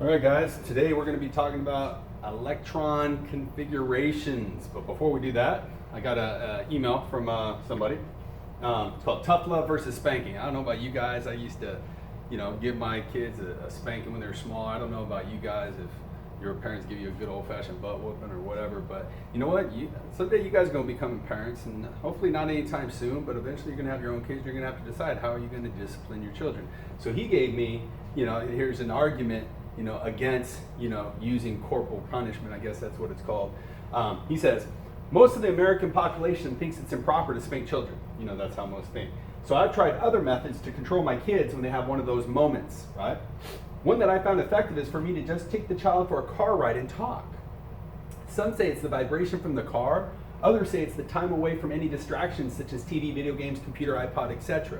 All right, guys, today we're going to be talking about electron configurations. But before we do that, I got an email from somebody. It's called Tough Love versus Spanking. I don't know about you guys. I used to, give my kids a spanking when they were small. I don't know about you guys if your parents give you a good old-fashioned butt whooping or whatever. But you know what? Someday you guys are going to become parents, and hopefully not anytime soon, but eventually you're going to have your own kids. You're going to have to decide how are you going to discipline your children. So he gave me, here's an argument against, using corporal punishment. I guess that's what it's called. He says, most of the American population thinks it's improper to spank children. That's how most think. So I've tried other methods to control my kids when they have one of those moments, right? One that I found effective is for me to just take the child for a car ride and talk. Some say it's the vibration from the car. Others say it's the time away from any distractions such as TV, video games, computer, iPod, etc.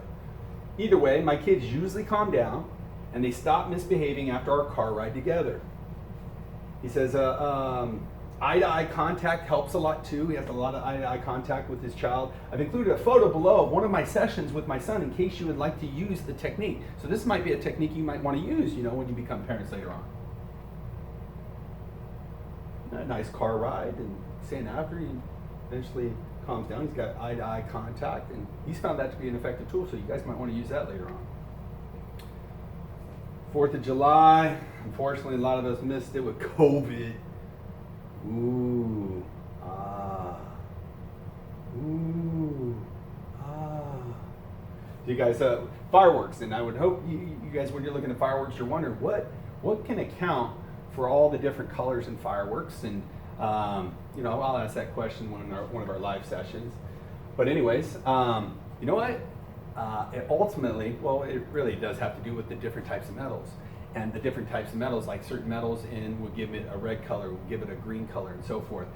Either way, my kids usually calm down and they stop misbehaving after our car ride together. He says eye-to-eye contact helps a lot too. He has a lot of eye-to-eye contact with his child. I've included a photo below of one of my sessions with my son in case you would like to use the technique. So this might be a technique you might want to use, when you become parents later on. A nice car ride, and saying after he eventually calms down, he's got eye-to-eye contact, and he's found that to be an effective tool, so you guys might want to use that later on. 4th of July, unfortunately a lot of us missed it with COVID. Ooh, ah, ooh, ah. You guys, fireworks, and I would hope you guys, when you're looking at fireworks, you're wondering what can account for all the different colors in fireworks, and I'll ask that question one of our live sessions. But anyways, you know what? It really does have to do with the different types of metals. And the different types of metals, like certain metals would give it a red color, would give it a green color, and so forth.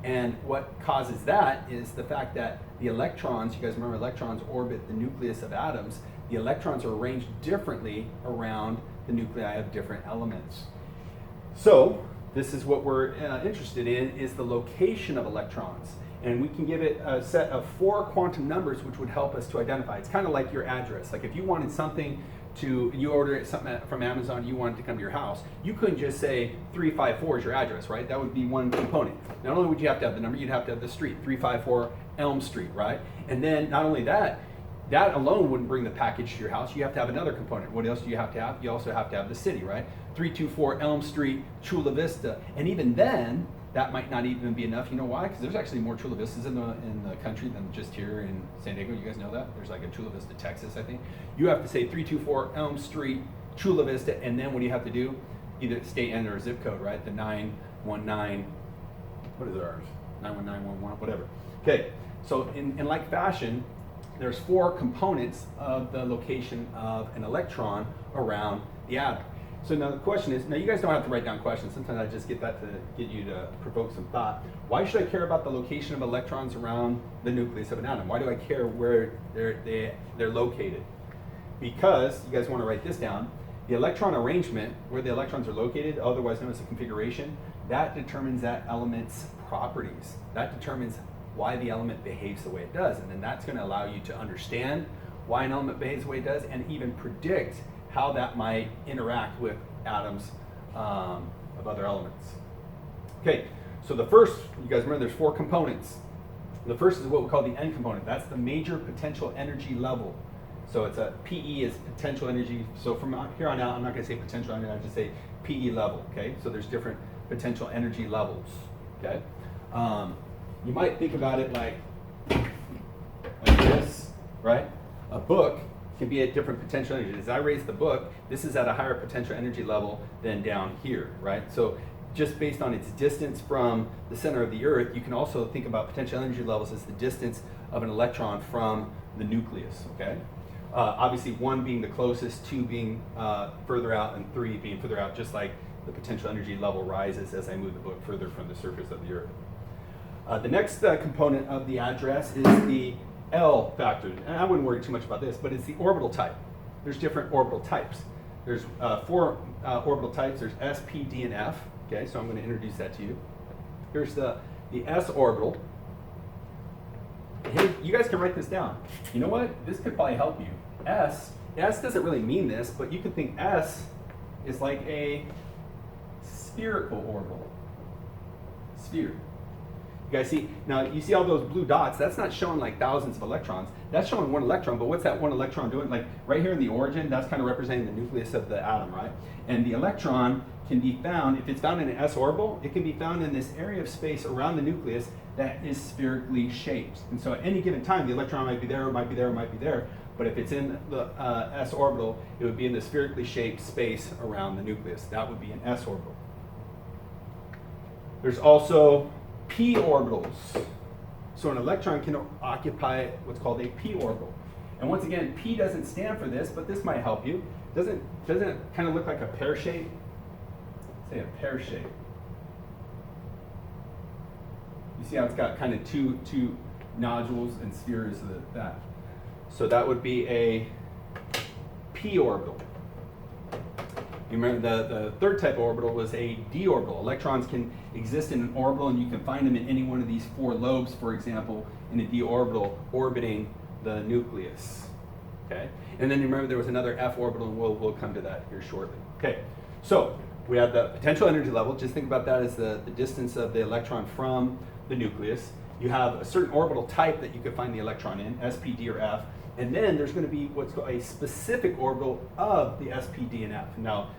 And what causes that is the fact that the electrons, you guys remember electrons orbit the nucleus of atoms, the electrons are arranged differently around the nuclei of different elements. So this is what we're interested in, is the location of electrons. And we can give it a set of 4 quantum numbers which would help us to identify. It's kind of like your address. Like if you wanted something you order something from Amazon, you want it to come to your house, you couldn't just say 354 is your address, right? That would be one component. Not only would you have to have the number, you'd have to have the street, 354 Elm Street, right? And then not only that alone wouldn't bring the package to your house. You have to have another component. What else do you have to have? You also have to have the city, right? 324 Elm Street, Chula Vista. And even then, that might not even be enough. You know why? Because there's actually more Chula Vistas in the country than just here in San Diego. You guys know that? There's like a Chula Vista, Texas, I think. You have to say 324 Elm Street, Chula Vista, and then what do you have to do? Either state and or zip code, right? The 919, what is ours? 91911, whatever. Okay, so in like fashion, there's 4 components of the location of an electron around the atom. So now the question is, now you guys don't have to write down questions. Sometimes I just get that to get you to provoke some thought. Why should I care about the location of electrons around the nucleus of an atom? Why do I care where they're located? Because, you guys want to write this down, the electron arrangement, where the electrons are located, otherwise known as a configuration, that determines that element's properties. That determines why the element behaves the way it does. And then that's going to allow you to understand why an element behaves the way it does, and even predict how that might interact with atoms of other elements. Okay, so the first, you guys remember there's 4 components. The first is what we call the N component. That's the major potential energy level. So it's a PE is potential energy. So from here on out, I'm not going to say potential energy, I just say PE level. Okay, so there's different potential energy levels. Okay, you might think about it like this, right? A book can be at different potential energy. As I raise the book, this is at a higher potential energy level than down here, right? So just based on its distance from the center of the Earth, you can also think about potential energy levels as the distance of an electron from the nucleus, okay? Obviously 1 being the closest, 2 being further out, and 3 being further out, just like the potential energy level rises as I move the book further from the surface of the Earth. The next component of the address is the L factor, and I wouldn't worry too much about this, but it's the orbital type. There's different orbital types. There's 4 orbital types. There's S, P, D, and F. Okay, so I'm going to introduce that to you. Here's the S orbital. Hey, you guys can write this down. You know what? This could probably help you. S doesn't really mean this, but you could think S is like a spherical orbital. Sphere. You guys see, now you see all those blue dots, that's not showing like thousands of electrons. That's showing one electron, but what's that one electron doing? Like right here in the origin, that's kind of representing the nucleus of the atom, right? And the electron can be found, if it's found in an s orbital, it can be found in this area of space around the nucleus that is spherically shaped. And so at any given time, the electron might be there, it might be there, it might be there, but if it's in the s orbital, it would be in the spherically shaped space around the nucleus. That would be an s orbital. There's also p orbitals. So an electron can occupy what's called a p orbital. And once again, p doesn't stand for this, but this might help you. Doesn't it kind of look like a pear shape? Say a pear shape. You see how it's got kind of two nodules and spheres of that. So that would be a p orbital. You remember the third type of orbital was a d orbital. Electrons can exist in an orbital, and you can find them in any one of these four lobes, for example, in a d orbital orbiting the nucleus. Okay, and then you remember there was another f orbital, and we'll come to that here shortly. Okay, so we have the potential energy level. Just think about that as the distance of the electron from the nucleus. You have a certain orbital type that you could find the electron in, s, p, d, or f. And then there's going to be what's called a specific orbital of the s, p, d, and f. Now,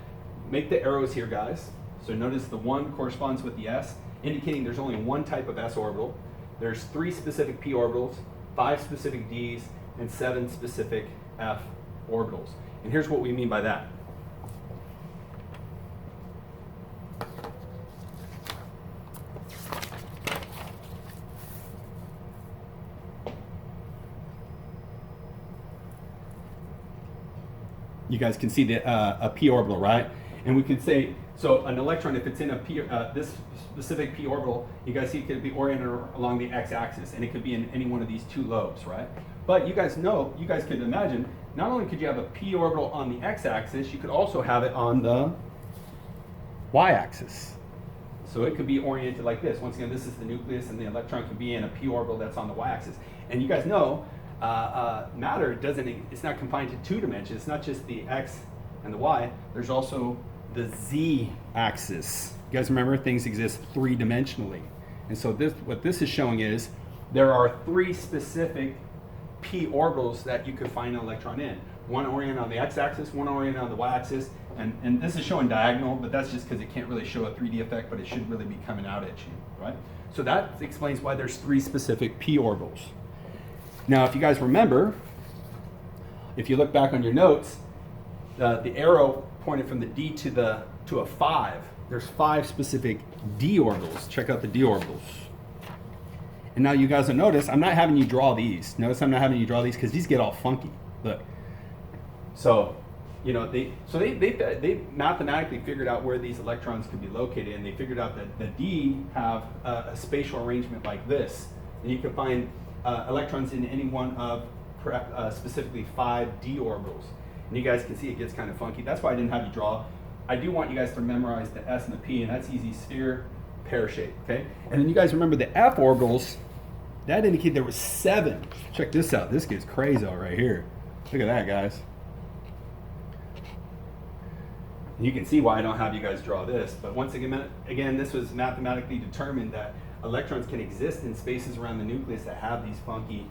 make the arrows here, guys. So notice the 1 corresponds with the s, indicating there's only one type of s orbital. There's 3 specific p orbitals, 5 specific d's, and 7 specific f orbitals. And here's what we mean by that. You guys can see a p orbital, right? And we could say, so an electron, if it's in a p, this specific p orbital, you guys see it could be oriented along the x-axis, and it could be in any one of these 2 lobes, right? But you guys could imagine, not only could you have a p orbital on the x-axis, you could also have it on the y-axis. So it could be oriented like this. Once again, this is the nucleus, and the electron could be in a p orbital that's on the y-axis. And you guys know, matter it's not confined to 2 dimensions. It's not just the x and the y. There's also the z axis. You guys remember, things exist 3-dimensionally. And so what this is showing is there are 3 specific p orbitals that you could find an electron in. One oriented on the x-axis, one oriented on the y-axis, and this is showing diagonal, but that's just because it can't really show a 3D effect, but it should really be coming out at you, right? So that explains why there's 3 specific p orbitals. Now, if you guys remember, if you look back on your notes, the arrow pointed from the d to a 5. There's 5 specific d orbitals. Check out the d orbitals. And now you guys will notice I'm not having you draw these. Notice I'm not having you draw these because these get all funky. Look. So, you know, they mathematically figured out where these electrons could be located, and they figured out that the d have a spatial arrangement like this, and you can find electrons in any one of specifically 5 d orbitals. And you guys can see it gets kind of funky. That's why I didn't have you draw. I do want you guys to memorize the s and the p, and that's easy: sphere, pear shape, okay? And then you guys remember the f orbitals, that indicated there was 7. Check this out. This gets crazy right here. Look at that, guys. You can see why I don't have you guys draw this, but once again, this was mathematically determined that electrons can exist in spaces around the nucleus that have these funky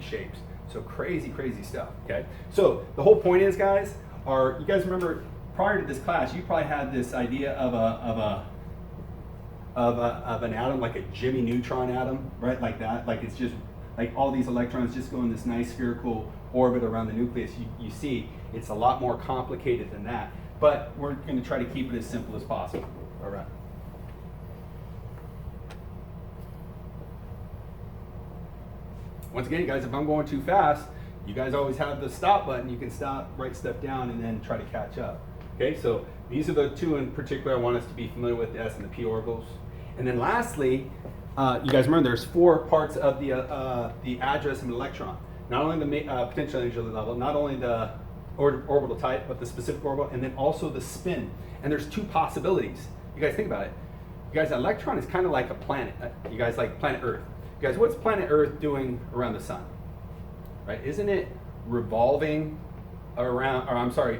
shapes. So crazy stuff, okay? So the whole point is, guys, you guys remember prior to this class, you probably had this idea of an atom, like a Jimmy Neutron atom, right? Like that, like it's just, like all these electrons just go in this nice spherical orbit around the nucleus. You see, it's a lot more complicated than that, but we're gonna try to keep it as simple as possible, all right? Once again, guys, if I'm going too fast, you guys always have the stop button. You can stop, write stuff down, and then try to catch up. Okay, so these are the 2 in particular I want us to be familiar with, the s and the p orbitals. And then lastly, you guys remember there's 4 parts of the address of an electron. Not only the potential energy level, not only the orbital type, but the specific orbital, and then also the spin. And there's 2 possibilities. You guys think about it. You guys, an electron is kind of like a planet. You guys like planet Earth. Guys, what's planet Earth doing around the sun? Right? Isn't it revolving around, or I'm sorry,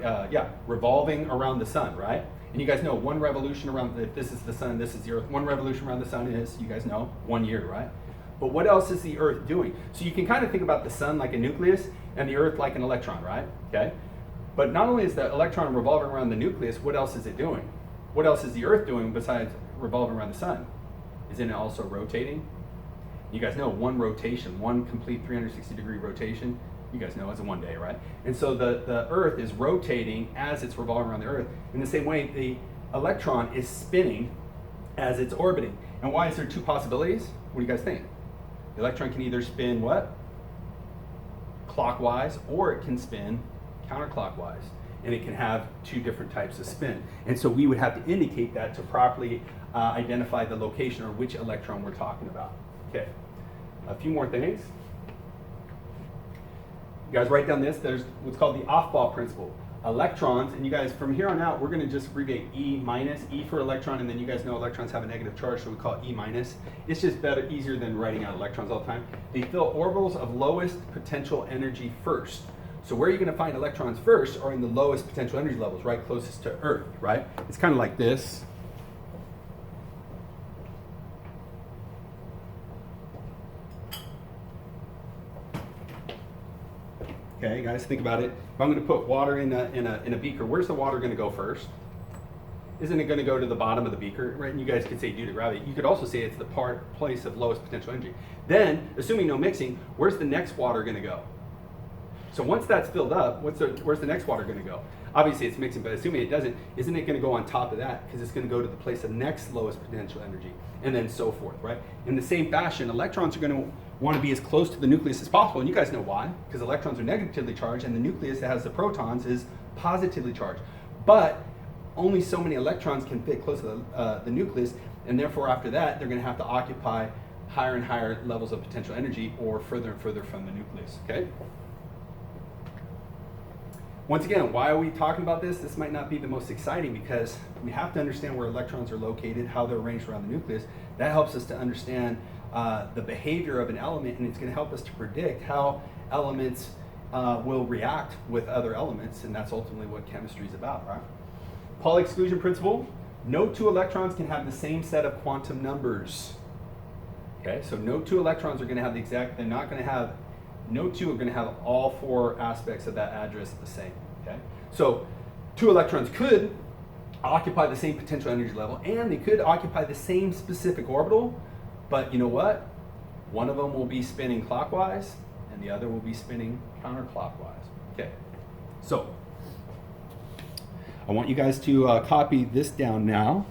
revolving around the sun, right? And you guys know one revolution around, if this is the sun, this is the earth, one revolution around the sun is, you guys know, 1 year, right? But what else is the earth doing? So you can kind of think about the sun like a nucleus and the earth like an electron, right? Okay. But not only is the electron revolving around the nucleus, what else is it doing? What else is the earth doing besides revolving around the sun? Isn't it also rotating? You guys know one rotation, one complete 360-degree rotation, you guys know it's a 1 day, right? And so the earth is rotating as it's revolving around the earth. In the same way, the electron is spinning as it's orbiting. And why is there two possibilities? What do you guys think? The electron can either spin what? Clockwise, or it can spin counterclockwise. And it can have two different types of spin. And so we would have to indicate that to properly identify the location or which electron we're talking about. Okay, a few more things. You guys write down this, there's what's called the off-ball principle. Electrons, and you guys, from here on out, we're going to just abbreviate E minus, E for electron, and then you guys know electrons have a negative charge, so we call it E minus. It's just better, easier than writing out electrons all the time. They fill orbitals of lowest potential energy first. So where are you going to find electrons first are in the lowest potential energy levels, right closest to Earth, right? It's kind of like this. Okay, guys, think about it. If I'm going to put water in a beaker, where's the water going to go first? Isn't it going to go to the bottom of the beaker, right? And you guys could say due to gravity. You could also say it's the place of lowest potential energy. Then, assuming no mixing, where's the next water going to go? So once that's filled up, where's the next water going to go? Obviously it's mixing, but assuming it doesn't, isn't it going to go on top of that? Because it's going to go to the place of next lowest potential energy, and then so forth, right? In the same fashion, electrons are going to want to be as close to the nucleus as possible, and you guys know why. Because electrons are negatively charged, and the nucleus that has the protons is positively charged. But only so many electrons can fit close to the nucleus, and therefore after that, they're going to have to occupy higher and higher levels of potential energy, or further and further from the nucleus, okay? Once again, why are we talking about this? This might not be the most exciting because we have to understand where electrons are located, how they're arranged around the nucleus. That helps us to understand the behavior of an element, and it's going to help us to predict how elements will react with other elements, and that's ultimately what chemistry is about, right? Pauli exclusion principle, no two electrons can have the same set of quantum numbers. Okay, so no two electrons are going to have the exact, they're not going to have, no two are going to have all four aspects of that address the same, okay? So two electrons could occupy the same potential energy level, and they could occupy the same specific orbital, but you know what? One of them will be spinning clockwise, and the other will be spinning counterclockwise, okay? So I want you guys to copy this down now.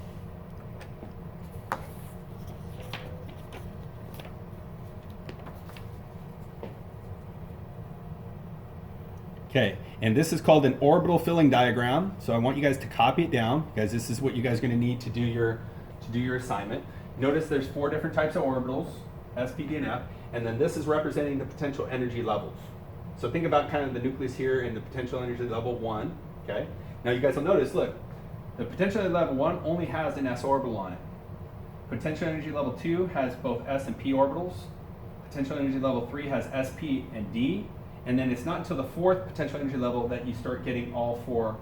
Okay, and this is called an orbital filling diagram. So I want you guys to copy it down, because this is what you guys are going to need to do your assignment. Notice there's 4 different types of orbitals, S, P, D, and F, and then this is representing the potential energy levels. So think about kind of the nucleus here and the potential energy level 1. Okay. Now you guys will notice, look, the potential energy level 1 only has an S orbital on it. Potential energy level 2 has both S and P orbitals. Potential energy level 3 has S, P, and D. And then it's not until the 4th potential energy level that you start getting all 4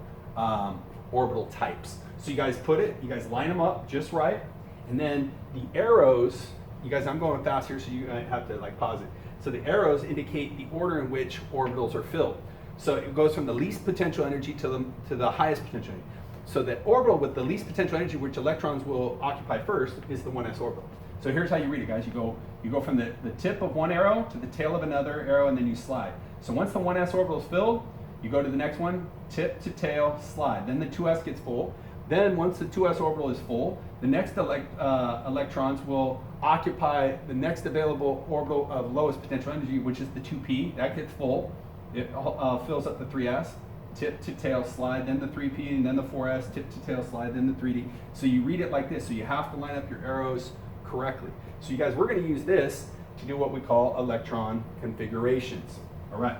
orbital types. So you guys line them up just right. And then the arrows, you guys, I'm going fast here, so you have to like pause it. So the arrows indicate the order in which orbitals are filled. So it goes from the least potential energy to the highest potential energy. So the orbital with the least potential energy, which electrons will occupy first, is the 1s orbital. So here's how you read it, guys. You go from the tip of one arrow to the tail of another arrow, and then you slide. So once the 1s orbital is filled, you go to the next one, tip to tail, slide. Then the 2s gets full. Then once the 2s orbital is full, the next electrons will occupy the next available orbital of lowest potential energy, which is the 2p. That gets full. It fills up the 3s. Tip to tail, slide, then the 3p, and then the 4s, tip to tail, slide, then the 3d. So you read it like this. So you have to line up your arrows correctly. So you guys, we're going to use this to do what we call electron configurations. All right.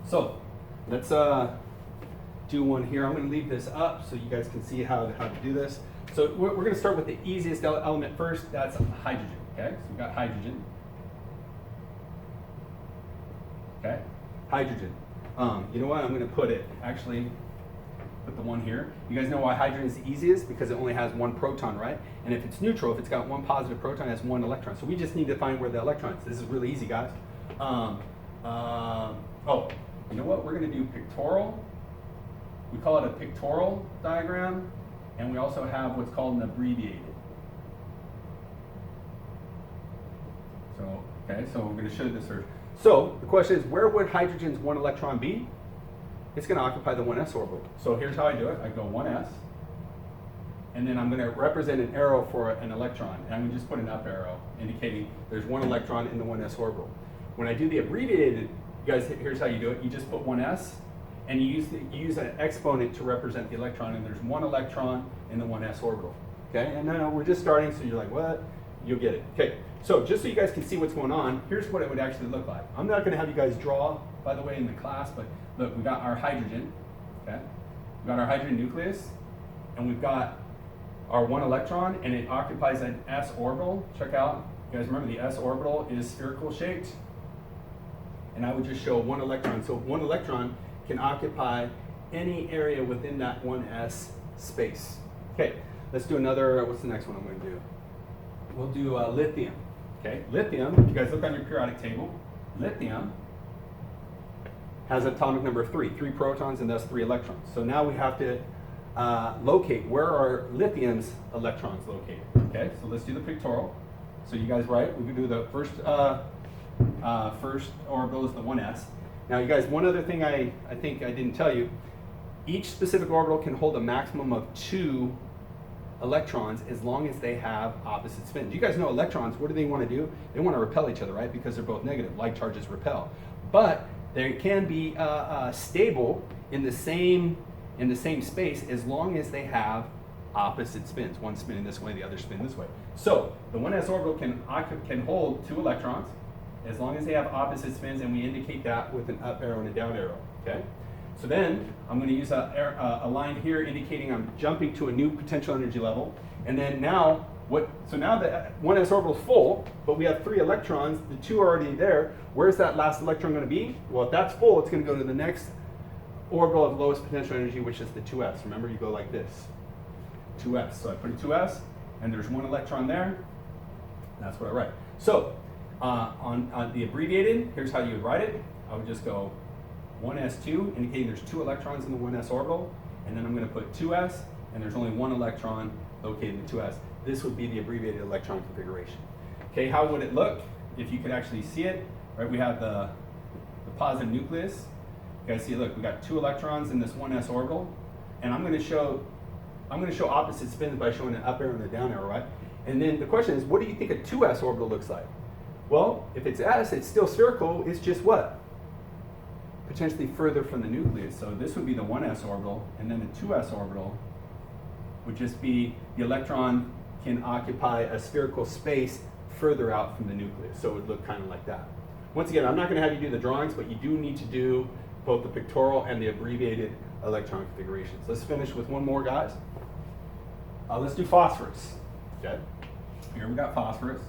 So let's do one here. I'm going to leave this up so you guys can see how to do this. So we're going to start with the easiest element first. That's hydrogen. Okay. So we've got hydrogen. Okay. Hydrogen. You know what? I'm going to put it, actually, put the one here. You guys know why hydrogen is the easiest? Because it only has one proton, right? And if it's neutral, if it's got one positive proton, it has one electron. So we just need to find where the electron is. This is really easy, guys. Oh, you know what? We're going to do pictorial. We call it a pictorial diagram, and we also have what's called an abbreviated. So, okay, so we're going to show this first. So the question is, where would hydrogen's one electron be? It's going to occupy the 1s orbital. So here's how I do it. I go 1s, and then I'm going to represent an arrow for an electron, and I'm going to just put an up arrow indicating there's one electron in the 1s orbital. When I do the abbreviated, you guys, here's how you do it. You just put 1s, and you use an exponent to represent the electron, and there's one electron in the 1s orbital. Okay, and no, we're just starting, so you're like, what? You'll get it. Okay, so just so you guys can see what's going on, here's what it would actually look like. I'm not going to have you guys draw, by the way, in the class, but look, we got our hydrogen, okay? We got our hydrogen nucleus, and we've got our one electron, and it occupies an s orbital. Check out, you guys remember the s orbital is spherical shaped, and I would just show one electron. So one electron can occupy any area within that 1s space. Okay, let's do another, what's the next one I'm going to do? We'll do lithium. Okay, lithium, if you guys look on your periodic table, lithium has atomic number of 3 protons and thus 3 electrons. So now we have to locate where are lithium's electrons located. Okay, so let's do the pictorial. So you guys write, we can do the first orbital is the 1s. Now you guys, one other thing I think I didn't tell you, each specific orbital can hold a maximum of 2 electrons as long as they have opposite spins. You guys know electrons, what do they want to do? They want to repel each other, right? Because they're both negative. Like charges repel. But they can be stable in the same space as long as they have opposite spins. One spinning this way, the other spin this way. So the 1s orbital can hold 2 electrons as long as they have opposite spins, and we indicate that with an up arrow and a down arrow. Okay. So then I'm going to use a line here indicating I'm jumping to a new potential energy level. And then now, so now the 1s orbital is full, but we have 3 electrons. The 2 are already there. Where's that last electron going to be? Well, if that's full, it's going to go to the next orbital of lowest potential energy, which is the 2s. Remember, you go like this. 2s. So I put a 2s, and there's 1 electron there. That's what I write. So on the abbreviated, here's how you would write it. I would just go 1s2, indicating there's 2 electrons in the 1s orbital, and then I'm going to put 2s, and there's only 1 electron located in the 2s. This would be the abbreviated electron configuration. Okay, how would it look if you could actually see it? Right, we have the positive nucleus. You guys see, look, we got 2 electrons in this 1s orbital, and I'm going to show opposite spins by showing an up arrow and a down arrow, right? And then the question is, what do you think a 2s orbital looks like? Well, if it's s, it's still spherical. It's just what? Potentially further from the nucleus. So this would be the 1s orbital, and then the 2s orbital would just be the electron can occupy a spherical space further out from the nucleus. So it would look kind of like that. Once again, I'm not going to have you do the drawings, but you do need to do both the pictorial and the abbreviated electron configurations. Let's finish with one more, guys. Let's do phosphorus. Okay. Here we got phosphorus.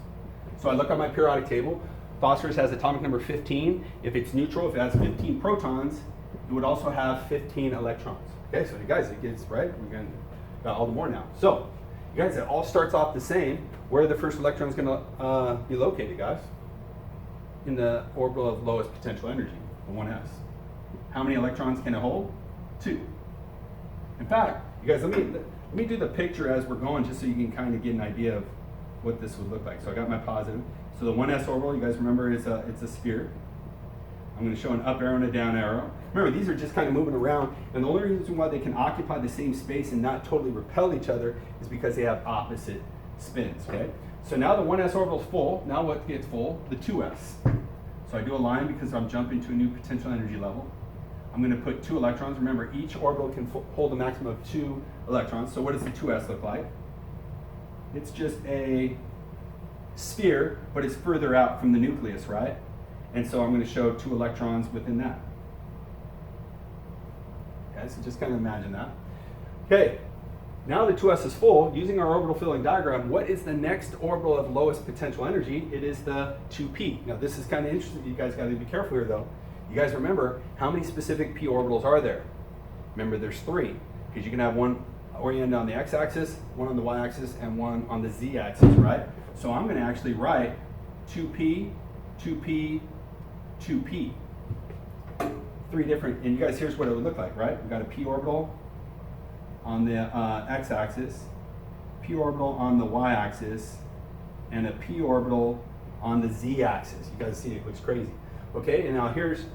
So I look on my periodic table. Phosphorus has atomic number 15. If it's neutral, if it has 15 protons, it would also have 15 electrons. Okay, so you guys, it gets, right? We got all the more now. So, you guys, it all starts off the same. Where are the first electrons going to be located, guys? In the orbital of lowest potential energy, the 1s. How many electrons can it hold? 2. In fact, you guys, let me do the picture as we're going, just so you can kind of get an idea of what this would look like. So I got my positive. So the 1s orbital, you guys remember, it's a sphere. I'm going to show an up arrow and a down arrow. Remember, these are just kind of moving around, and the only reason why they can occupy the same space and not totally repel each other is because they have opposite spins, okay? So now the 1s orbital is full. Now what gets full? The 2s. So I do a line because I'm jumping to a new potential energy level. I'm going to put 2 electrons. Remember, each orbital can hold a maximum of 2 electrons. So what does the 2s look like? It's just a sphere, but it's further out from the nucleus, right? And so I'm going to show 2 electrons within that. Okay, so just kind of imagine that. Okay, now the 2s is full. Using our orbital filling diagram, what is the next orbital of lowest potential energy? It is the 2p. Now this is kind of interesting. You guys got to be careful here, though. You guys remember, how many specific p orbitals are there? Remember, there's 3, because you can have one oriented on the x-axis, one on the y-axis, and one on the z-axis, right? So I'm going to actually write 2p, 2p, 2p. 3 different, and you guys, here's what it would look like, right? We've got a p orbital on the x-axis, p orbital on the y-axis, and a p orbital on the z-axis. You guys see it looks crazy. Okay, and now here's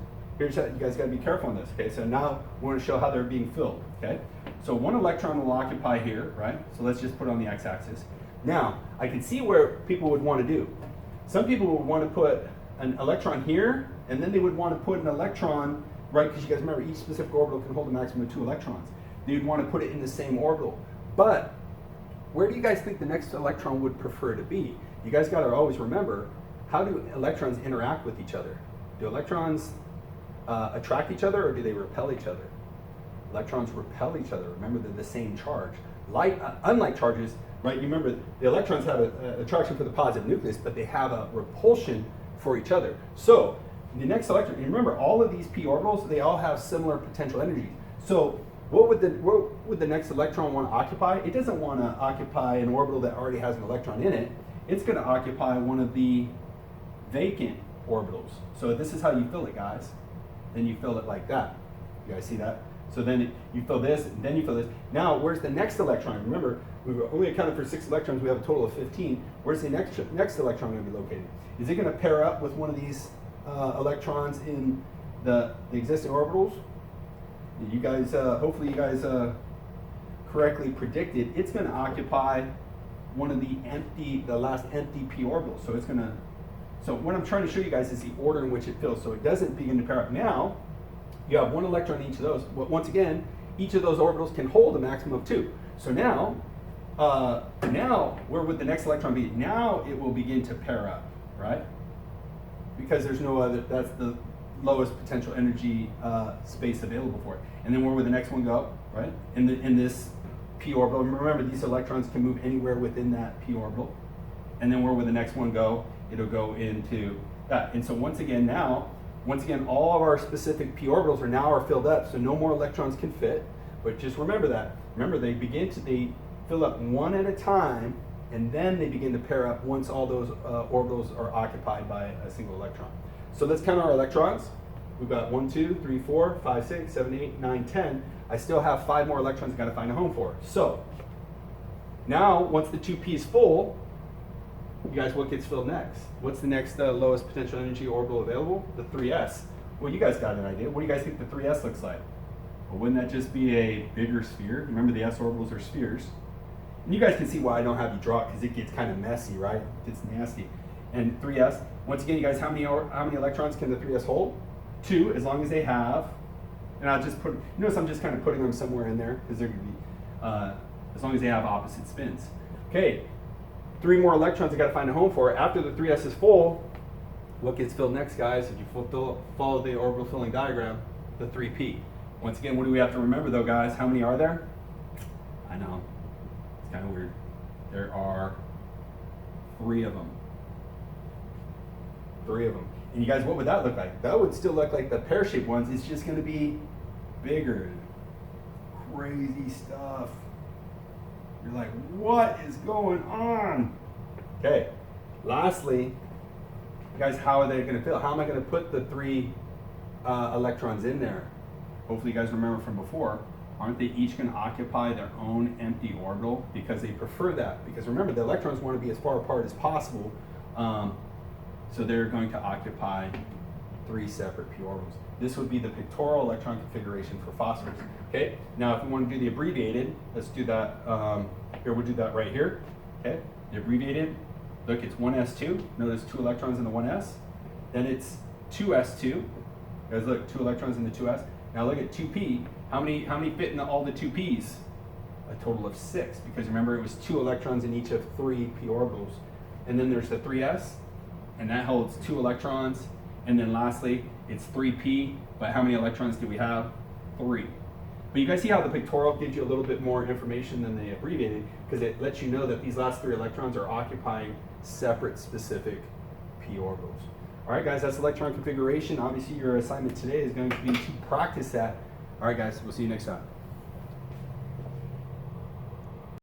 how you guys got to be careful on this. Okay, so now we want to show how they're being filled. Okay, so one electron will occupy here, right? So let's just put it on the x-axis. Now I can see where people would want to do. Some people would want to put an electron here, and then they would want to put an electron, right? Because you guys remember, each specific orbital can hold a maximum of 2 electrons. They would want to put it in the same orbital. But where do you guys think the next electron would prefer to be? You guys got to always remember, how do electrons interact with each other? Do electrons attract each other, or do they repel each other? Electrons repel each other. Remember, they're the same charge. Unlike charges, right? You remember the electrons have an attraction for the positive nucleus, but they have a repulsion for each other. So the next electron, and remember, all of these p orbitals, they all have similar potential energies. So what would the next electron want to occupy? It doesn't want to occupy an orbital that already has an electron in it. It's going to occupy one of the vacant orbitals. So this is how you fill it, guys. Then you fill it like that. You guys see that? So then you fill this, and then you fill this. Now, where's the next electron? Remember, we've only accounted for 6 electrons. We have a total of 15. Where's the next electron going to be located? Is it going to pair up with one of these electrons in the existing orbitals? You guys, hopefully you guys correctly predicted it's going to occupy one of the last empty p orbitals. So it's going to, so what I'm trying to show you guys is the order in which it fills. So it doesn't begin to pair up. Now, you have 1 electron in each of those. But once again, each of those orbitals can hold a maximum of 2. So now where would the next electron be? Now it will begin to pair up, right? Because there's no other, that's the lowest potential energy space available for it. And then where would the next one go, right? In this p orbital. Remember, these electrons can move anywhere within that p orbital. And then where would the next one go? It'll go into that. And so once again, all of our specific p orbitals are filled up, so no more electrons can fit. But just remember that. Remember, they fill up one at a time, and then they begin to pair up once all those orbitals are occupied by a single electron. So let's count our electrons. We've got 1, 2, 3, 4, 5, 6, 7, 8, 9, 10. I still have 5 more electrons I've got to find a home for. So now, once the 2p is full, you guys, what gets filled next? What's the next lowest potential energy orbital available? The 3s. Well, you guys got an idea. What do you guys think the 3s looks like? Well, wouldn't that just be a bigger sphere? Remember, the s orbitals are spheres. And you guys can see why I don't have you draw it, because it gets kind of messy, right? It gets nasty. And 3s, once again, you guys, how many electrons can the 3s hold? 2, as long as they have, and I'll just put, notice I'm just kind of putting them somewhere in there, because they're going to be, as long as they have opposite spins. Okay, 3 more electrons I got to find a home for. After the 3s is full, what gets filled next, guys? If you follow the orbital filling diagram, the 3p. Once again, what do we have to remember, though, guys? How many are there? I know, it's kind of weird. There are 3 of them. 3 of them. And you guys, what would that look like? That would still look like the pear-shaped ones. It's just going to be bigger. Crazy stuff. You're like, what is going on? Okay. Lastly, guys, how are they going to fill? How am I going to put the 3 electrons in there? Hopefully you guys remember from before. Aren't they each going to occupy their own empty orbital? Because they prefer that. Because remember, the electrons want to be as far apart as possible. So they're going to occupy 3 separate p orbitals. This would be the pictorial electron configuration for phosphorus. Okay. Now, if we want to do the abbreviated, let's do that. Here, we'll do that right here. Okay. The abbreviated. Look, it's 1s2. Notice 2 electrons in the 1s. Then it's 2s2. Guys, look, 2 electrons in the 2s. Now look at 2p. How many fit in all the 2p's? A total of 6. Because remember, it was 2 electrons in each of 3 p orbitals. And then there's the 3s. And that holds 2 electrons. And then lastly, it's 3p, but how many electrons do we have? 3. But you guys see how the pictorial gives you a little bit more information than the abbreviated, because it lets you know that these last 3 electrons are occupying separate specific p orbitals. All right, guys, that's electron configuration. Obviously, your assignment today is going to be to practice that. All right, guys, we'll see you next time.